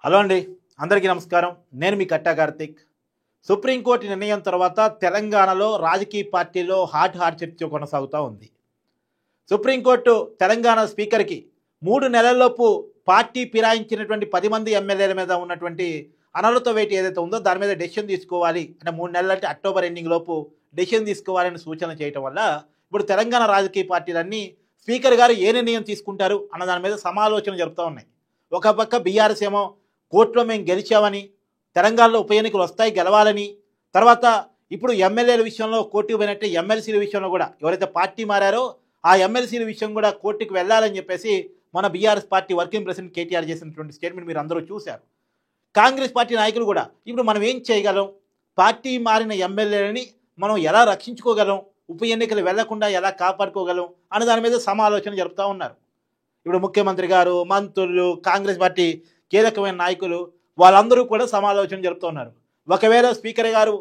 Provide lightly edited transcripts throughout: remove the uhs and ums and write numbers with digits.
Hello అండి, అందరికీ నమస్కారం. నేను మీ కట్టా కార్తిక్. సుప్రీంకోర్టు నిర్ణయం తర్వాత తెలంగాణలో రాజకీయ పార్టీల్లో హాట్ చర్చ కొనసాగుతూ ఉంది. సుప్రీంకోర్టు తెలంగాణ స్పీకర్కి 3 నెలల్లోపు పార్టీ ఫిరాయించినటువంటి 10 మంది ఎమ్మెల్యేల మీద ఉన్నటువంటి అనర్హత వేటు ఏదైతే ఉందో దాని మీద డెసిషన్ తీసుకోవాలి అంటే 3 నెలలు అంటే అక్టోబర్ ఎండింగ్ లోపు డెసిషన్ తీసుకోవాలని సూచన చేయడం వల్ల ఇప్పుడు తెలంగాణ రాజకీయ పార్టీలన్నీ స్పీకర్ గారు ఏ నిర్ణయం తీసుకుంటారు అన్న దాని మీద సమాలోచన జరుపుతూ ఉన్నాయి. ఒక పక్క బీఆర్ఎస్ ఏమో కోర్టులో మేము గెలిచామని, తెలంగాణలో ఉప ఎన్నికలు వస్తాయి గెలవాలని, తర్వాత ఇప్పుడు ఎమ్మెల్యేల విషయంలో కోర్టుకు పోయినట్టే ఎమ్మెల్సీల విషయంలో కూడా ఎవరైతే పార్టీ మారారో ఆ ఎమ్మెల్సీల విషయం కూడా కోర్టుకు వెళ్ళాలని చెప్పేసి మన BRS party working president KTR చేసినటువంటి స్టేట్మెంట్ మీరు అందరూ చూశారు. కాంగ్రెస్ పార్టీ నాయకులు కూడా ఇప్పుడు మనం ఏం చేయగలం, పార్టీ మారిన ఎమ్మెల్యేలని మనం ఎలా రక్షించుకోగలం, ఉప ఎన్నికలు వెళ్లకుండా ఎలా కాపాడుకోగలం అనే దాని మీద సమాలోచన జరుపుతూ ఉన్నారు. ఇప్పుడు ముఖ్యమంత్రి గారు, మంత్రులు, కాంగ్రెస్ పార్టీ కీలకమైన నాయకులు వాళ్ళందరూ కూడా సమాలోచన జరుపుతూ ఉన్నారు. ఒకవేళ స్పీకర్ గారు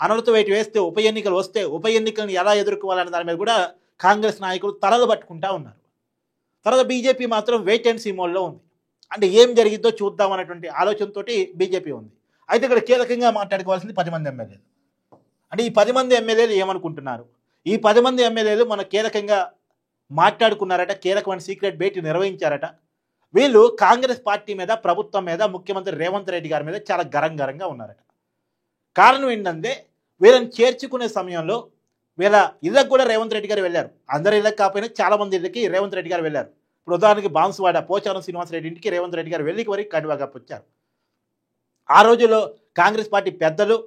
అనర్హత వేటు వేస్తే ఉప ఎన్నికలు వస్తే ఉప ఎన్నికలను ఎలా ఎదుర్కోవాలనే దాని మీద కూడా కాంగ్రెస్ నాయకులు తలలు పట్టుకుంటా ఉన్నారు. తర్వాత బీజేపీ మాత్రం వెయిట్ అండ్ సీ మోడ్లో ఉంది. అంటే ఏం జరిగిద్దో చూద్దాం అనేటువంటి ఆలోచనతోటి బీజేపీ ఉంది. అయితే ఇక్కడ కీలకంగా మాట్లాడుకోవాల్సింది 10 మంది ఎమ్మెల్యేలు. అంటే ఈ 10 మంది ఎమ్మెల్యేలు ఏమనుకుంటున్నారు, ఈ 10 మంది ఎమ్మెల్యేలు మన కీలకంగా మాట్లాడుకున్నారట, కీలకమైన సీక్రెట్ భేటీ నిర్వహించారట. వీళ్ళు కాంగ్రెస్ పార్టీ మీద, ప్రభుత్వం మీద, ముఖ్యమంత్రి రేవంత్ రెడ్డి గారి మీద చాలా గరంగరంగా ఉన్నారట. కారణం ఏంటంటే వీళ్ళని చేర్చుకునే సమయంలో వీళ్ళ ఇళ్ళకి కూడా రేవంత్ రెడ్డి గారు వెళ్ళారు. అందరి ఇళ్ళకి కాకపోయినా చాలా మంది ఇళ్ళకి రేవంత్ రెడ్డి గారు వెళ్ళారు. ఇప్పుడు ఉదాహరణకి బాన్సువాడ పోచారం శ్రీనివాసరెడ్డి ఇంటికి రేవంత్ రెడ్డి గారు వెళ్ళికి వరకు కండువా వచ్చారు. ఆ రోజుల్లో కాంగ్రెస్ పార్టీ పెద్దలు,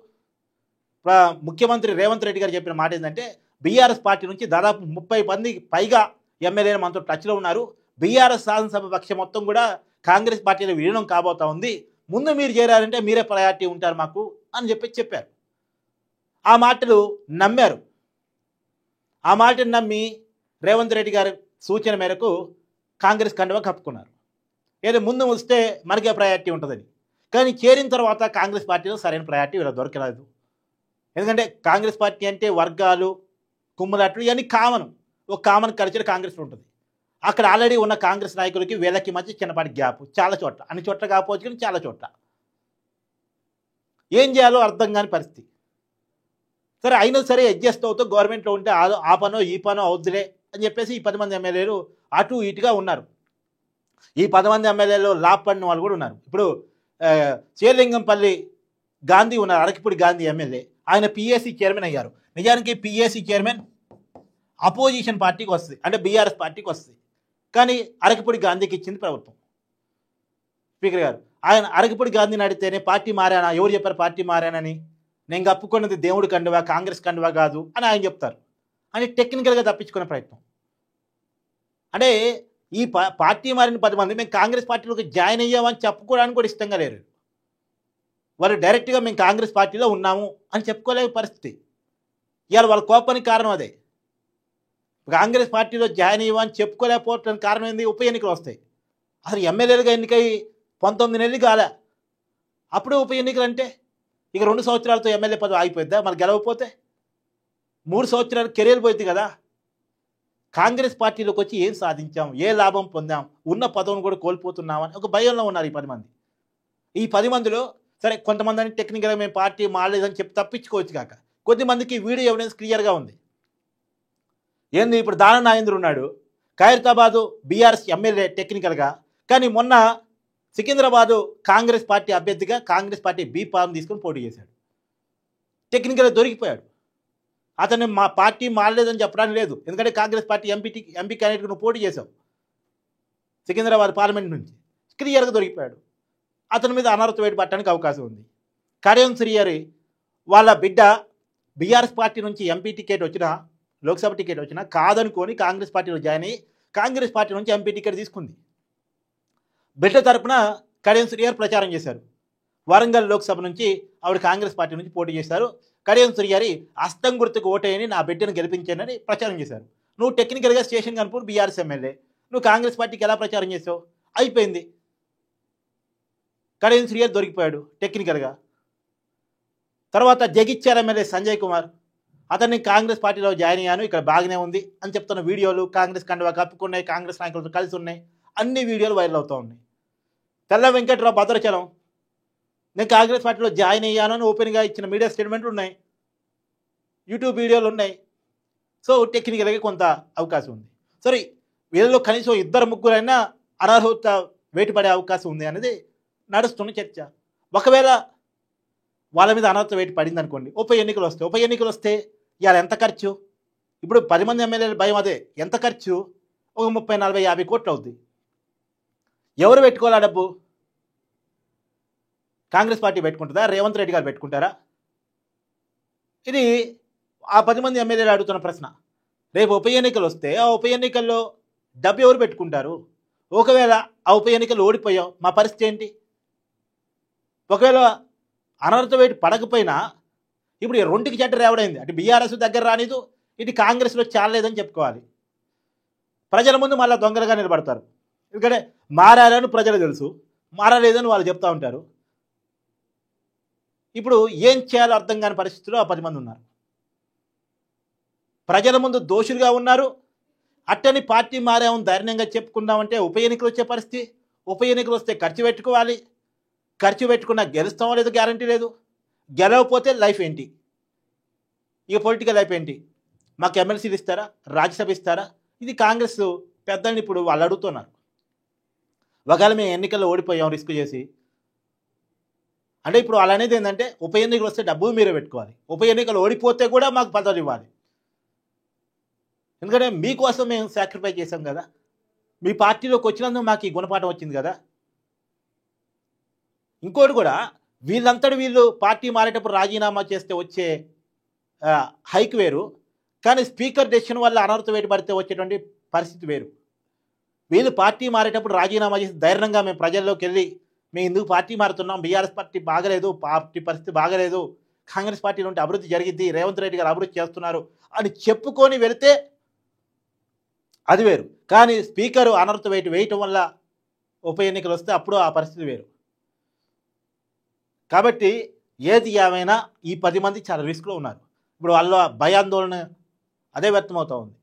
ముఖ్యమంత్రి రేవంత్ రెడ్డి గారు చెప్పిన మాట ఏంటంటే బీఆర్ఎస్ పార్టీ నుంచి దాదాపు 30 మందికి పైగా ఎమ్మెల్యేలు మనతో టచ్లో ఉన్నారు. బీఆర్ఎస్ శాసనసభ పక్షం మొత్తం కూడా కాంగ్రెస్ పార్టీలో విలీనం కాబోతా ఉంది. ముందు మీరు చేరారంటే మీరే ప్రయారిటీ ఉంటారు మాకు అని చెప్పారు. ఆ మాటలు నమ్మారు. ఆ మాటను నమ్మి రేవంత్ రెడ్డి గారి సూచన మేరకు కాంగ్రెస్ కండువా కప్పుకున్నారు. ఏదో ముందు వస్తే మనకే ప్రయారిటీ ఉంటుందని. కానీ చేరిన తర్వాత కాంగ్రెస్ పార్టీలో సరైన ప్రయారిటీ వీళ్ళకి దొరకలేదు. ఎందుకంటే కాంగ్రెస్ పార్టీ అంటే వర్గాలు, కుమ్ములాట్లు ఇవన్నీ ఒక కామన్ కల్చర్ కాంగ్రెస్లో ఉంటుంది. అక్కడ ఆల్రెడీ ఉన్న కాంగ్రెస్ నాయకులకి వీళ్ళకి మధ్య చిన్నపాటి గ్యాప్ చాలా చోట్ల, అన్ని చోట్ల కాకపోవచ్చు కానీ చాలా చోట్ల. ఏం చేయాలో అర్థం కాని పరిస్థితి. సరే అయినా సరే అడ్జస్ట్ అవుతూ గవర్నమెంట్లో ఉంటే ఆ పనో ఈ పనో అవుద్దులే అని చెప్పేసి ఈ 10 మంది ఎమ్మెల్యేలు అటు ఇటుగా ఉన్నారు. ఈ 10 మంది ఎమ్మెల్యేలు లాభపడిన వాళ్ళు కూడా ఉన్నారు. ఇప్పుడు శ్రీలింగంపల్లి గాంధీ ఉన్నారు, అరకిపూడి గాంధీ ఎమ్మెల్యే. ఆయన పిఏసీ చైర్మన్ అయ్యారు. నిజానికి పిఏసీ చైర్మన్ అపోజిషన్ పార్టీకి వస్తుంది, అంటే బీఆర్ఎస్ పార్టీకి వస్తుంది. కానీ అరకిపూడి గాంధీకి ఇచ్చింది ప్రభుత్వం. స్పీకర్ గారు ఆయన అరకిపూడి గాంధీని అడిగితేనే పార్టీ మారానా, ఎవరు చెప్పారు పార్టీ మారానని, నేను కప్పుకున్నది దేవుడి కండువా కాంగ్రెస్ కండువా కాదు అని ఆయన చెప్తారు. అని టెక్నికల్గా తప్పించుకునే ప్రయత్నం. అంటే ఈ పార్టీ మారిన 10 మంది మేము కాంగ్రెస్ పార్టీలోకి జాయిన్ అయ్యామని చెప్పుకోవడానికి కూడా ఇష్టంగా లేరు. వాళ్ళు డైరెక్ట్గా మేము కాంగ్రెస్ పార్టీలో ఉన్నాము అని చెప్పుకోలేని పరిస్థితి. ఇవాళ వాళ్ళ కోపానికి కారణం అదే. కాంగ్రెస్ పార్టీలో జాయిన్ అయ్యామని చెప్పుకోలేకపోవడానికి కారణం ఏంది, ఉప ఎన్నికలు వస్తాయి. అసలు ఎమ్మెల్యేలుగా ఎన్నికై 19 నెలలు కాలే, అప్పుడే ఉప ఎన్నికలు అంటే ఇక 2 సంవత్సరాలతో ఎమ్మెల్యే పదవి ఆగిపోద్దా? మరి గెలవకపోతే 3 సంవత్సరాలు కెరీర్ పోయింది కదా. కాంగ్రెస్ పార్టీలోకి వచ్చి ఏం సాధించాం, ఏ లాభం పొందాం, ఉన్న పదవిని కూడా కోల్పోతున్నామని ఒక భయంలో ఉన్నారు ఈ 10 మంది. ఈ 10 మందిలో సరే కొంతమంది అని టెక్నికల్గా మేము పార్టీ మారలేదని చెప్పి తప్పించుకోవచ్చు కాక, కొద్దిమందికి వీడియో ఎవిడెన్స్ క్లియర్గా ఉంది. ఏంది, ఇప్పుడు దాన నాగేంద్ర ఉన్నాడు, ఖైరతాబాదు బీఆర్ఎస్ ఎమ్మెల్యే టెక్నికల్గా, కానీ మొన్న సికింద్రాబాదు కాంగ్రెస్ పార్టీ అభ్యర్థిగా కాంగ్రెస్ పార్టీ బీ ఫామ్ తీసుకొని పోటీ చేశాడు. టెక్నికల్గా దొరికిపోయాడు. అతను మా పార్టీ మారలేదని చెప్పడానికి లేదు, ఎందుకంటే కాంగ్రెస్ పార్టీ ఎంపీ క్యాండిడేట్గా నువ్వు పోటీ చేశావు సికింద్రాబాద్ పార్లమెంట్ నుంచి, క్లియర్గా దొరికిపోయాడు. అతని మీద అనర్హత వేటు పట్టడానికి అవకాశం ఉంది. కడియం శ్రీహరి వాళ్ళ బిడ్డ బీఆర్ఎస్ పార్టీ నుంచి ఎంపీ టికెట్ వచ్చినా, లోక్సభ టికెట్ వచ్చినా కాదనుకొని కాంగ్రెస్ పార్టీలో జాయిన్ అయ్యి కాంగ్రెస్ పార్టీ నుంచి ఎంపీ టికెట్ తీసుకుంది. బిడ్డ తరపున కడియం శ్రీహరి ప్రచారం చేశారు. వరంగల్ లోక్సభ నుంచి ఆవిడ కాంగ్రెస్ పార్టీ నుంచి పోటీ చేశారు. కడియం శ్రీహరి హస్తం గుర్తుకు ఓటేయని నా బిడ్డను గెలిపించానని ప్రచారం చేశారు. నువ్వు టెక్నికల్గా స్టేషన్ కనుపూర్ బీఆర్ఎస్ ఎమ్మెల్యే, నువ్వు కాంగ్రెస్ పార్టీకి ఎలా ప్రచారం చేసావు? అయిపోయింది. కడియం శ్రీహరి దొరికిపోయాడు టెక్నికల్గా. తర్వాత జగిత్యాల ఎమ్మెల్యే సంజయ్ కుమార్, అతన్ని కాంగ్రెస్ పార్టీలో జాయిన్ అయ్యాను, ఇక్కడ బాగానే ఉంది అని చెప్తున్న వీడియోలు, కాంగ్రెస్ కండువా కప్పుకున్నాయి, కాంగ్రెస్ నాయకులతో కలిసి ఉన్నాయి, అన్ని వీడియోలు వైరల్ అవుతూ ఉన్నాయి. తెల్ల వెంకట్రావు భద్రాచలం నేను కాంగ్రెస్ పార్టీలో జాయిన్ అయ్యాను అని ఓపెన్గా ఇచ్చిన మీడియా స్టేట్మెంట్లు ఉన్నాయి, యూట్యూబ్ వీడియోలు ఉన్నాయి. సో టెక్నికల్గా కొంత అవకాశం ఉంది. సరే, వీళ్ళలో కనీసం ఇద్దరు ముగ్గురైనా అనర్హత వేటు పడే అవకాశం ఉంది అనేది నడుస్తున్న చర్చ. ఒకవేళ వాళ్ళ మీద అనర్హత వేటు పడింది అనుకోండి, ఉప ఎన్నికలు వస్తే ఇవాళ ఎంత ఖర్చు? ఇప్పుడు 10 మంది ఎమ్మెల్యేల భయం అదే. ఎంత ఖర్చు? ఒక 30, 40, 50 కోట్లు అవుద్ది. ఎవరు పెట్టుకోవాలా డబ్బు? కాంగ్రెస్ పార్టీ పెట్టుకుంటుందా? రేవంత్ రెడ్డి గారు పెట్టుకుంటారా? ఇది ఆ 10 మంది ఎమ్మెల్యేలు అడుగుతున్న ప్రశ్న. రేపు ఉప ఎన్నికలు వస్తే ఆ ఉప ఎన్నికల్లో డబ్బు ఎవరు పెట్టుకుంటారు? ఒకవేళ ఆ ఉప ఎన్నికలు ఓడిపోయాం, మా పరిస్థితి ఏంటి? ఒకవేళ అనర్హత వేటు పడకపోయినా ఇప్పుడు ఈ రెండుకి చెడ్డ రేవడైంది. అటు బీఆర్ఎస్ దగ్గర రానిదు, ఇటు కాంగ్రెస్లో చాలలేదని చెప్పుకోవాలి. ప్రజల ముందు మళ్ళీ దొంగలుగా నిలబడతారు. ఎందుకంటే మారాలని ప్రజలు తెలుసు, మారలేదని వాళ్ళు చెప్తూ ఉంటారు. ఇప్పుడు ఏం చేయాలో అర్థం కాని పరిస్థితుల్లో ఆ 10 మంది ఉన్నారు. ప్రజల ముందు దోషులుగా ఉన్నారు. అట్టని పార్టీ మారామని ధైర్యంగా చెప్పుకుందామంటే ఉప ఎన్నికలు వచ్చే పరిస్థితి. ఉప ఎన్నికలు వస్తే ఖర్చు పెట్టుకోవాలి. ఖర్చు పెట్టుకున్నా గెలుస్తామో లేదో గ్యారంటీ లేదు. గెలవకపోతే లైఫ్ ఏంటి? ఇక పొలిటికల్ లైఫ్ ఏంటి? మాకు ఎమ్మెల్సీలు ఇస్తారా? రాజ్యసభ ఇస్తారా? ఇది కాంగ్రెస్ పెద్దల్ని ఇప్పుడు వాళ్ళు అడుగుతున్నారు. ఒకవేళ మేము ఎన్నికల్లో ఓడిపోయాం రిస్క్ చేసి అంటే ఇప్పుడు వాళ్ళు అనేది ఏంటంటే ఉప ఎన్నికలు వస్తే డబ్బు మీరే పెట్టుకోవాలి, ఉప ఎన్నికలు ఓడిపోతే కూడా మాకు పదవులు ఇవ్వాలి. ఎందుకంటే మీకోసం మేము సాక్రిఫైస్ చేసాం కదా, మీ పార్టీలోకి వచ్చినందుకు మాకు ఈ గుణపాఠం వచ్చింది కదా. ఇంకోటి కూడా, వీళ్ళు పార్టీ మారేటప్పుడు రాజీనామా చేస్తే వచ్చే హైక్ వేరు, కానీ స్పీకర్ డెసిషన్ వల్ల అనర్హత వేటు పడితే వచ్చేటువంటి పరిస్థితి వేరు. వీళ్ళు పార్టీ మారేటప్పుడు రాజీనామా చేసి ధైర్యంగా మేము ప్రజల్లోకి వెళ్ళి మేము ఎందుకు పార్టీ మారుతున్నాం, బీఆర్ఎస్ పార్టీ బాగలేదు, పార్టీ పరిస్థితి బాగలేదు, కాంగ్రెస్ పార్టీ నుండి అభివృద్ధి జరిగింది, రేవంత్ రెడ్డి గారు అభివృద్ధి చేస్తున్నారు అని చెప్పుకొని వెళితే అది వేరు. కానీ స్పీకరు అనర్హత వేటు వేయటం వల్ల ఉప ఎన్నికలు వస్తే అప్పుడు ఆ పరిస్థితి వేరు. కాబట్టి ఏది ఏమైనా ఈ 10 మంది చాలా రిస్క్లో ఉన్నారు. ఇప్పుడు వాళ్ళ భయాందోళన అదే వ్యక్తమవుతూ ఉంది.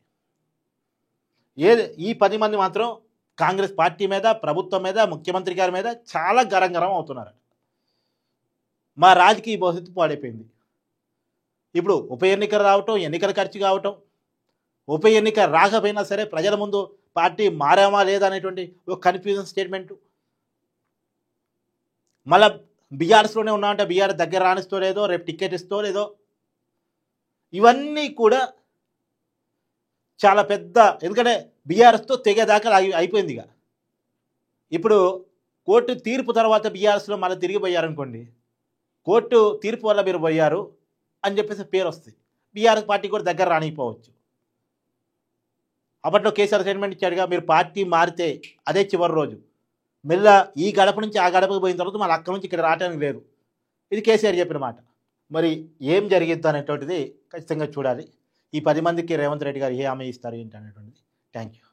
ఈ 10 మంది మాత్రం కాంగ్రెస్ పార్టీ మీద, ప్రభుత్వం మీద, ముఖ్యమంత్రి గారి మీద చాలా గరం అవుతున్నారు. మా రాజకీయ భవిష్యత్తు పాడైపోయింది. ఇప్పుడు ఉప ఎన్నికలు రావటం, ఎన్నికల ఖర్చు కావటం, ఉప ఎన్నిక రాకపోయినా సరే ప్రజల ముందు పార్టీ మారామా లేదా అనేటువంటి ఒక కన్ఫ్యూజన్ స్టేట్మెంటు. మళ్ళీ బీఆర్ఎస్లోనే ఉన్నామంటే బీఆర్ఎస్ దగ్గర రానిస్తో లేదో, రేపు టికెట్ ఇస్తో లేదో, ఇవన్నీ కూడా చాలా పెద్ద. ఎందుకంటే బీఆర్ఎస్తో తెగేదాకా అయిపోయింది. ఇక ఇప్పుడు కోర్టు తీర్పు తర్వాత బీఆర్ఎస్లో మళ్ళీ తిరిగి పోయారనుకోండి, కోర్టు తీర్పు వల్ల మీరు పోయారు అని చెప్పేసి పేరు వస్తుంది. బీఆర్ఎస్ పార్టీ కూడా దగ్గర రానిపోవచ్చు. అప్పట్లో కేసీఆర్ స్టేట్మెంట్ ఇచ్చాడుగా, మీరు పార్టీ మారితే అదే చివరి రోజు, మెల్ల ఈ గడప నుంచి ఆ గడపకు పోయిన తర్వాత మళ్ళీ అక్కడి నుంచి ఇక్కడ రావడానికి లేదు. ఇది కేసీఆర్ చెప్పిన మాట. మరి ఏం జరిగిద్దు అనేటువంటిది ఖచ్చితంగా చూడాలి. ఈ 10 మందికి రేవంత్ రెడ్డి గారు ఏ హామీ ఇస్తారు ఏంటి అనేటువంటిది. Thank you.